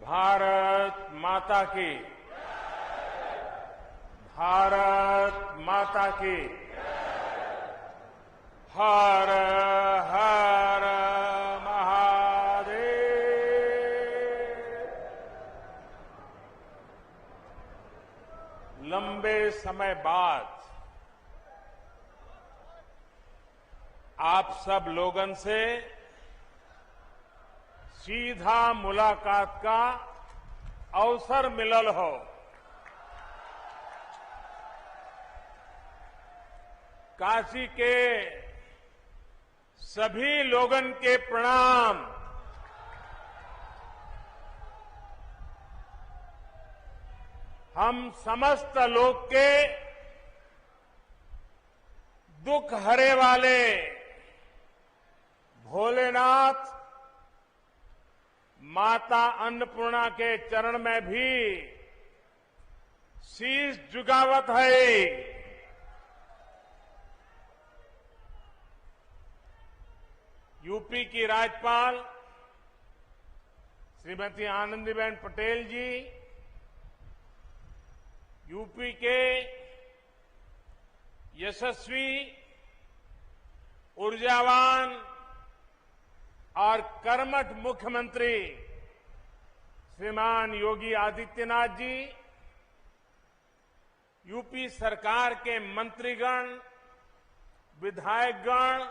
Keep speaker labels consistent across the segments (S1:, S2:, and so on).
S1: भारत माता की। भारत माता की। हर हर महादेव। लंबे समय बाद आप सब लोगन से सीधा मुलाकात का अवसर मिलल हो। काशी के सभी लोगन के प्रणाम। हम समस्त लोग के दुख हरे वाले भोलेनाथ माता अन्नपूर्णा के चरण में भी शीश झुकावत है। यूपी की राज्यपाल श्रीमती आनंदीबेन पटेल जी, यूपी के यशस्वी, ऊर्जावान और कर्मठ मुख्यमंत्री श्रीमान योगी आदित्यनाथ जी, यूपी सरकार के मंत्रीगण, विधायकगण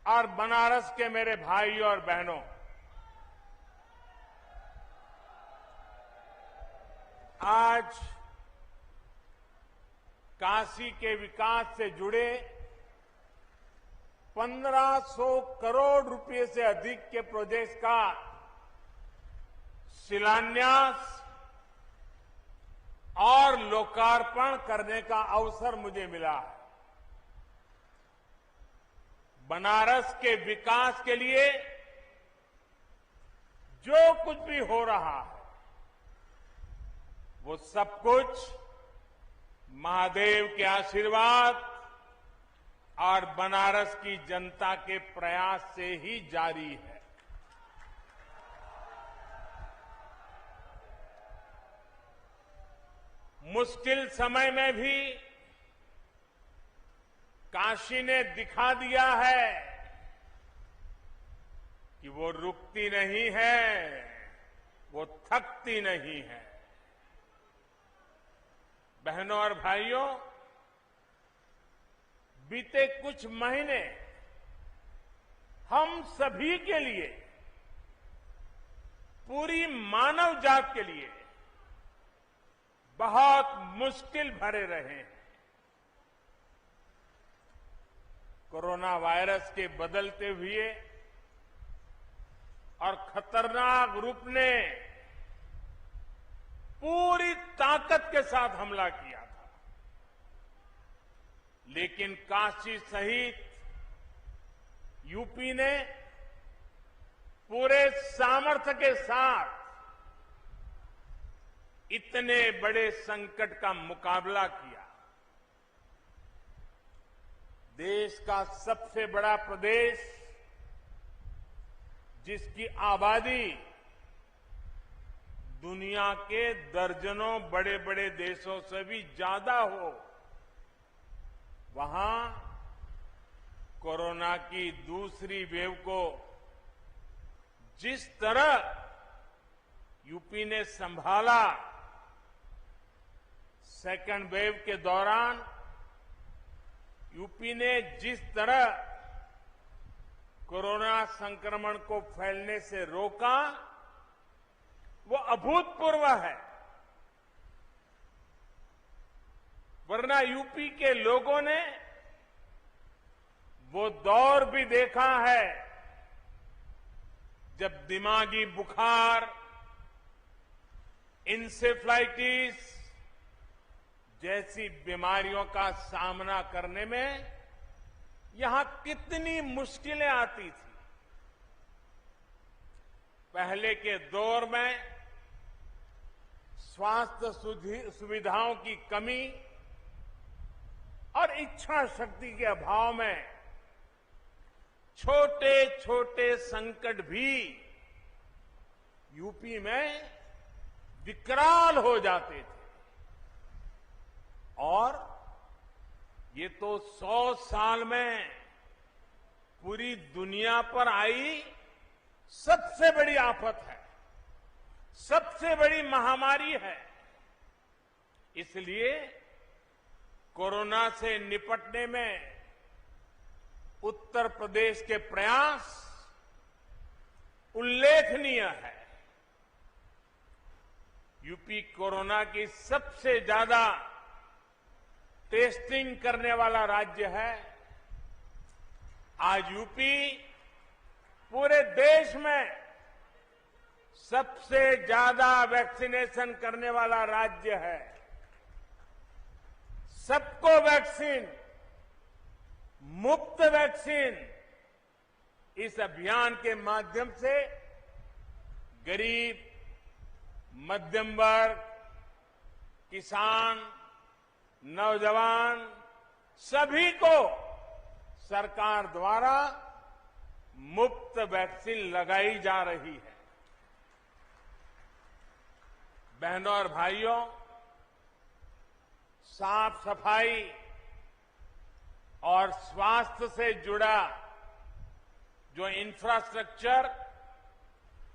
S1: और बनारस के मेरे भाइयों और बहनों, आज काशी के विकास से जुड़े 1500 करोड़ रुपए से अधिक के प्रोजेक्ट का शिलान्यास और लोकार्पण करने का अवसर मुझे मिला है। बनारस के विकास के लिए जो कुछ भी हो रहा है वो सब कुछ महादेव के आशीर्वाद और बनारस की जनता के प्रयास से ही जारी है। मुश्किल समय में भी काशी ने दिखा दिया है कि वो रुकती नहीं है, वो थकती नहीं है। बहनों और भाइयों, बीते कुछ महीने हम सभी के लिए, पूरी मानव जात के लिए बहुत मुश्किल भरे रहे हैं। कोरोना वायरस के बदलते हुए और खतरनाक रूप ने पूरी ताकत के साथ हमला किया था, लेकिन काशी सहित यूपी ने पूरे सामर्थ्य के साथ इतने बड़े संकट का मुकाबला किया। देश का सबसे बड़ा प्रदेश, जिसकी आबादी दुनिया के दर्जनों बड़े बड़े देशों से भी ज्यादा हो, वहां कोरोना की दूसरी वेव को जिस तरह यूपी ने संभाला, सेकेंड वेव के दौरान यूपी ने जिस तरह कोरोना संक्रमण को फैलने से रोका, वो अभूतपूर्व है। वरना यूपी के लोगों ने वो दौर भी देखा है जब दिमागी बुखार, इंसेफ्लाइटिस जैसी बीमारियों का सामना करने में यहां कितनी मुश्किलें आती थी। पहले के दौर में स्वास्थ्य सुविधाओं की कमी और इच्छा शक्ति के अभाव में छोटे छोटे संकट भी यूपी में विकराल हो जाते थे। और ये तो 100 साल में पूरी दुनिया पर आई सबसे बड़ी आफत है, सबसे बड़ी महामारी है। इसलिए कोरोना से निपटने में उत्तर प्रदेश के प्रयास उल्लेखनीय है। यूपी कोरोना की सबसे ज्यादा टेस्टिंग करने वाला राज्य है। आज यूपी पूरे देश में सबसे ज्यादा वैक्सीनेशन करने वाला राज्य है। सबको वैक्सीन, मुफ्त वैक्सीन, इस अभियान के माध्यम से गरीब, मध्यम वर्ग, किसान, नौजवान सभी को सरकार द्वारा मुफ्त वैक्सीन लगाई जा रही है। बहनों और भाइयों, साफ सफाई और स्वास्थ्य से जुड़ा जो इंफ्रास्ट्रक्चर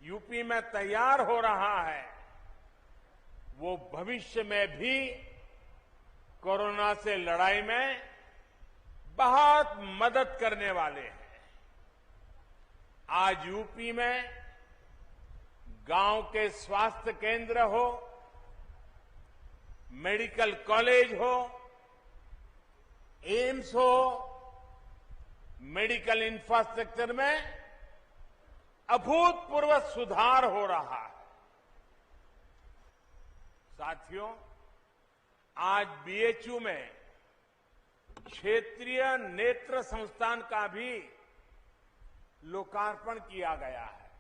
S1: यूपी में तैयार हो रहा है, वो भविष्य में भी कोरोना से लड़ाई में बहुत मदद करने वाले हैं। आज यूपी में गांव के स्वास्थ्य केंद्र हो, मेडिकल कॉलेज हो, एम्स हो, मेडिकल इंफ्रास्ट्रक्चर में अभूतपूर्व सुधार हो रहा है। साथियों, आज बीएचयू में क्षेत्रीय नेत्र संस्थान का भी लोकार्पण किया गया है।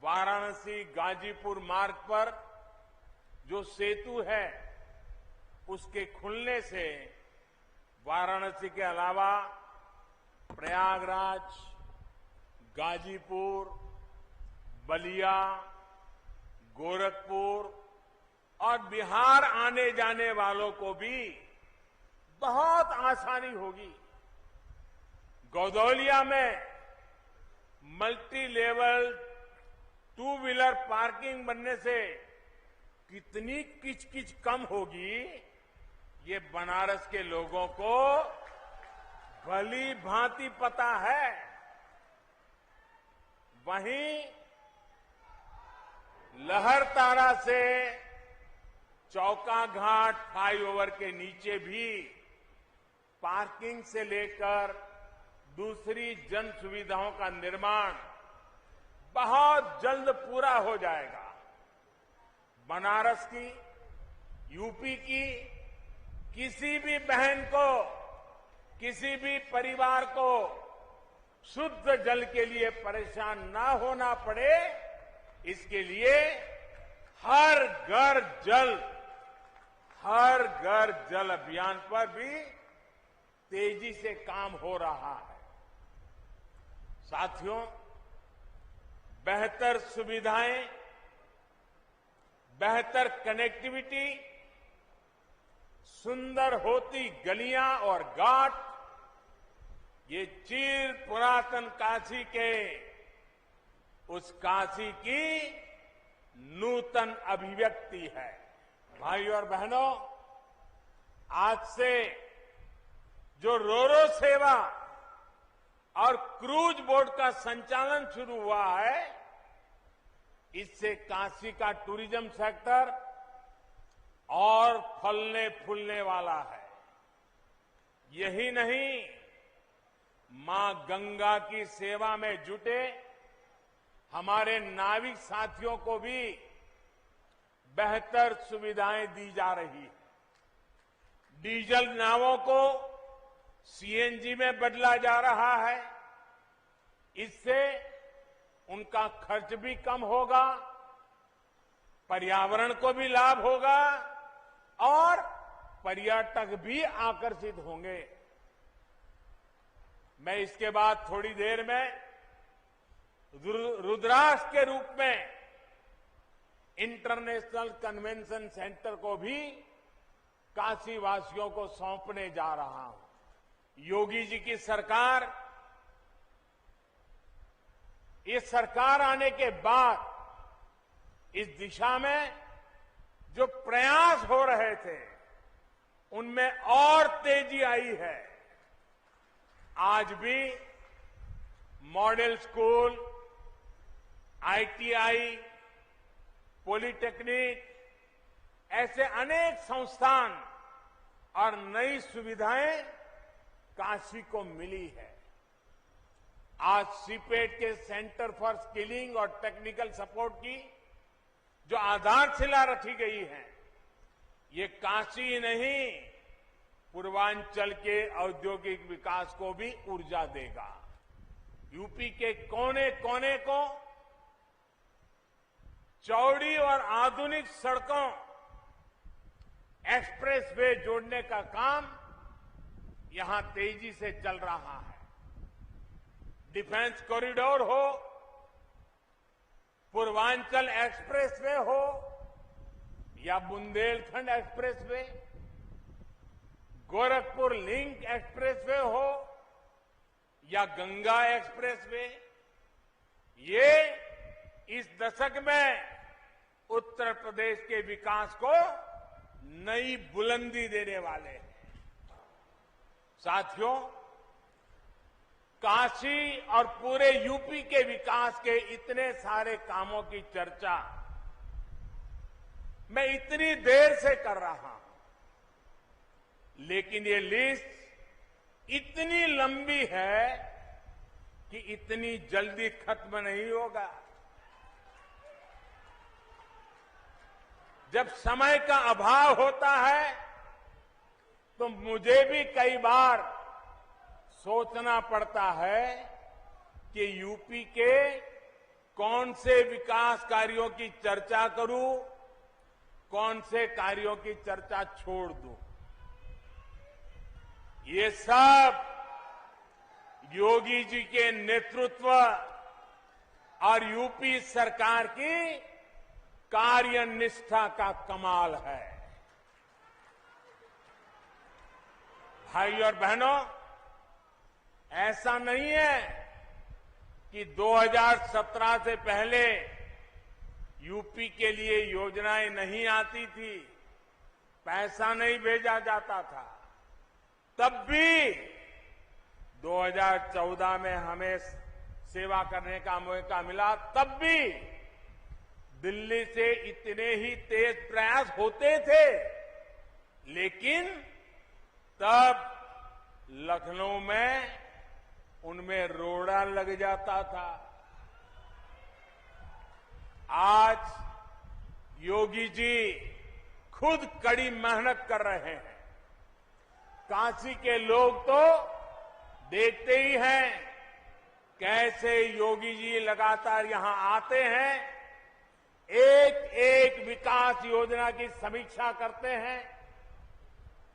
S1: वाराणसी गाजीपुर मार्ग पर जो सेतु है, उसके खुलने से वाराणसी के अलावा प्रयागराज, गाजीपुर, बलिया, गोरखपुर और बिहार आने जाने वालों को भी बहुत आसानी होगी। गौदौलिया में मल्टी लेवल 2 व्हीलर पार्किंग बनने से कितनी किचकिच कम होगी, ये बनारस के लोगों को भली भांति पता है। वहीं लहरतारा से चौका घाट फ्लाईओवर के नीचे भी पार्किंग से लेकर दूसरी जन सुविधाओं का निर्माण बहुत जल्द पूरा हो जाएगा। बनारस की, यूपी की किसी भी बहन को, किसी भी परिवार को शुद्ध जल के लिए परेशान ना होना पड़े, इसके लिए हर घर जल अभियान पर भी तेजी से काम हो रहा है। साथियों, बेहतर सुविधाएं, बेहतर कनेक्टिविटी, सुंदर होती गलियां और घाट, ये चिर पुरातन काशी के उस काशी की नूतन अभिव्यक्ति है। भाइयों और बहनों, आज से जो रोरो सेवा और क्रूज बोट का संचालन शुरू हुआ है, इससे काशी का टूरिज्म सेक्टर और फलने फूलने वाला है। यही नहीं, मां गंगा की सेवा में जुटे हमारे नाविक साथियों को भी बेहतर सुविधाएं दी जा रही है। डीजल नावों को सीएनजी में बदला जा रहा है। इससे उनका खर्च भी कम होगा, पर्यावरण को भी लाभ होगा और पर्यटक भी आकर्षित होंगे। मैं इसके बाद थोड़ी देर में रुद्राक्ष के रूप में इंटरनेशनल कन्वेंशन सेंटर को भी काशी वासियों को सौंपने जा रहा हूं। योगी जी की सरकार, ये सरकार आने के बाद इस दिशा में जो प्रयास हो रहे थे उनमें और तेजी आई है। आज भी मॉडल स्कूल, आईटीआई, पॉलिटेक्निक, ऐसे अनेक संस्थान और नई सुविधाएं काशी को मिली है। आज सीपेट के सेंटर फॉर स्किलिंग और टेक्निकल सपोर्ट की जो आधारशिला रखी गई है, ये काशी ही नहीं, पूर्वांचल के औद्योगिक विकास को भी ऊर्जा देगा। यूपी के कोने कोने को चौड़ी और आधुनिक सड़कों, एक्सप्रेसवे जोड़ने का काम यहां तेजी से चल रहा है। डिफेंस कॉरिडोर हो, पूर्वांचल एक्सप्रेसवे हो या Bundelkhand expressway, Gorakhpur link expressway हो या गंगा एक्सप्रेसवे, ये इस दशक में उत्तर प्रदेश के विकास को नई बुलंदी देने वाले हैं। साथियों, काशी और पूरे यूपी के विकास के इतने सारे कामों की चर्चा मैं इतनी देर से कर रहा हूं, लेकिन ये लिस्ट इतनी लंबी है कि इतनी जल्दी खत्म नहीं होगा। जब समय का अभाव होता है तो मुझे भी कई बार सोचना पड़ता है कि यूपी के कौन से विकास कार्यों की चर्चा करूं, कौन से कार्यों की चर्चा छोड़ दूं। ये सब योगी जी के नेतृत्व और यूपी सरकार की कार्यनिष्ठा का कमाल है। भाई और बहनों, ऐसा नहीं है कि 2017 से पहले यूपी के लिए योजनाएं नहीं आती थी, पैसा नहीं भेजा जाता था। तब भी 2014 में हमें सेवा करने का मौका मिला, तब भी दिल्ली से इतने ही तेज प्रयास होते थे, लेकिन तब लखनऊ में उनमें रोड़ा लग जाता था। आज योगी जी खुद कड़ी मेहनत कर रहे हैं। काशी के लोग तो देखते ही हैं कैसे योगी जी लगातार यहां आते हैं, एक एक विकास योजना की समीक्षा करते हैं,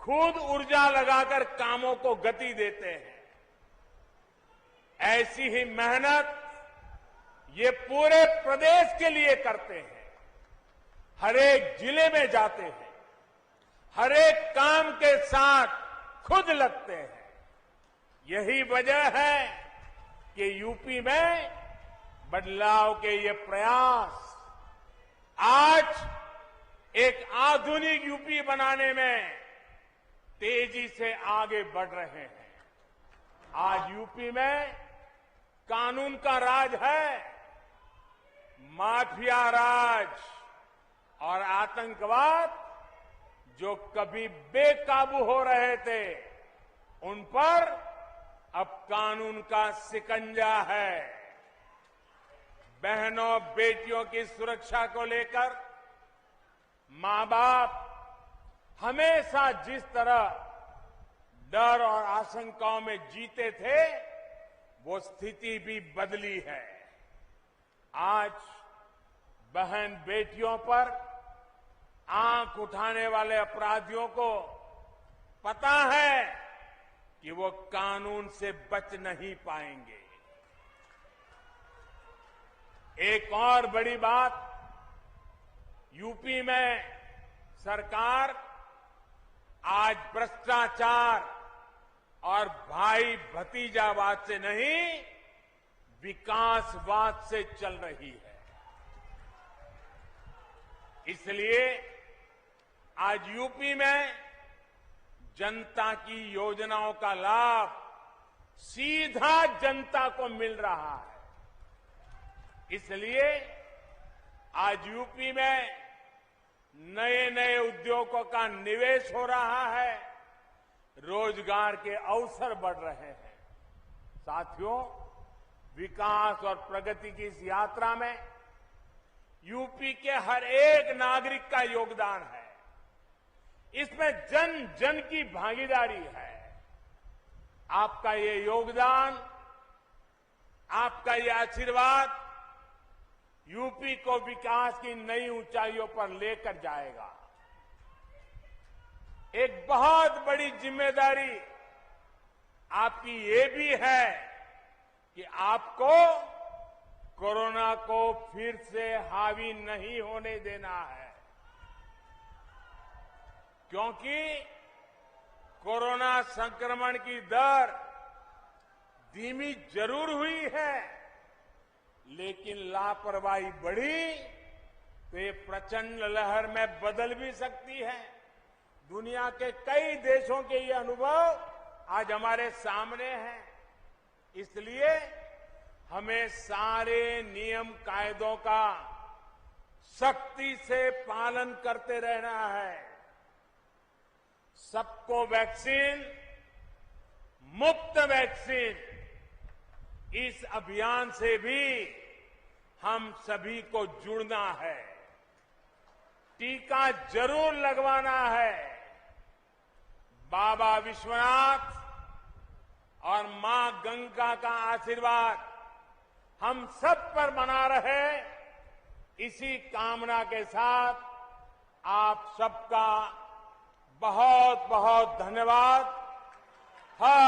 S1: खुद ऊर्जा लगाकर कामों को गति देते हैं। ऐसी ही मेहनत ये पूरे प्रदेश के लिए करते हैं। हर एक जिले में जाते हैं, हर एक काम के साथ खुद लगते हैं। यही वजह है कि यूपी में बदलाव के ये प्रयास आज एक आधुनिक यूपी बनाने में तेजी से आगे बढ़ रहे हैं। आज यूपी में कानून का राज है, माफिया राज और आतंकवाद जो कभी बेकाबू हो रहे थे, उन पर अब कानून का शिकंजा है। बहनों बेटियों की सुरक्षा को लेकर मां बाप हमेशा जिस तरह डर और आशंकाओं में जीते थे, वो स्थिति भी बदली है। आज बहन बेटियों पर आंख उठाने वाले अपराधियों को पता है कि वो कानून से बच नहीं पाएंगे। एक और बड़ी बात, यूपी में सरकार आज भ्रष्टाचार और भाई भतीजावाद से नहीं, विकासवाद से चल रही है। इसलिए आज यूपी में जनता की योजनाओं का लाभ सीधा जनता को मिल रहा है। इसलिए आज यूपी में नए नए उद्योगों का निवेश हो रहा है, रोजगार के अवसर बढ़ रहे हैं। साथियों, विकास और प्रगति की इस यात्रा में यूपी के हर एक नागरिक का योगदान है। इसमें जन जन की भागीदारी है। आपका ये योगदान, आपका ये आशीर्वाद यूपी को विकास की नई ऊंचाइयों पर लेकर जाएगा। एक बहुत बड़ी जिम्मेदारी आपकी ये भी है कि आपको कोरोना को फिर से हावी नहीं होने देना है, क्योंकि कोरोना संक्रमण की दर धीमी जरूर हुई है, लेकिन लापरवाही बढ़ी तो ये प्रचंड लहर में बदल भी सकती है। दुनिया के कई देशों के ये अनुभव आज हमारे सामने हैं। इसलिए हमें सारे नियम कायदों का सख्ती से पालन करते रहना है। सबको वैक्सीन, मुफ्त वैक्सीन, इस अभियान से भी हम सभी को जुड़ना है। टीका जरूर लगवाना है। बाबा विश्वनाथ और मां गंगा का आशीर्वाद हम सब पर बना रहे, इसी कामना के साथ आप सबका बहुत बहुत धन्यवाद। हर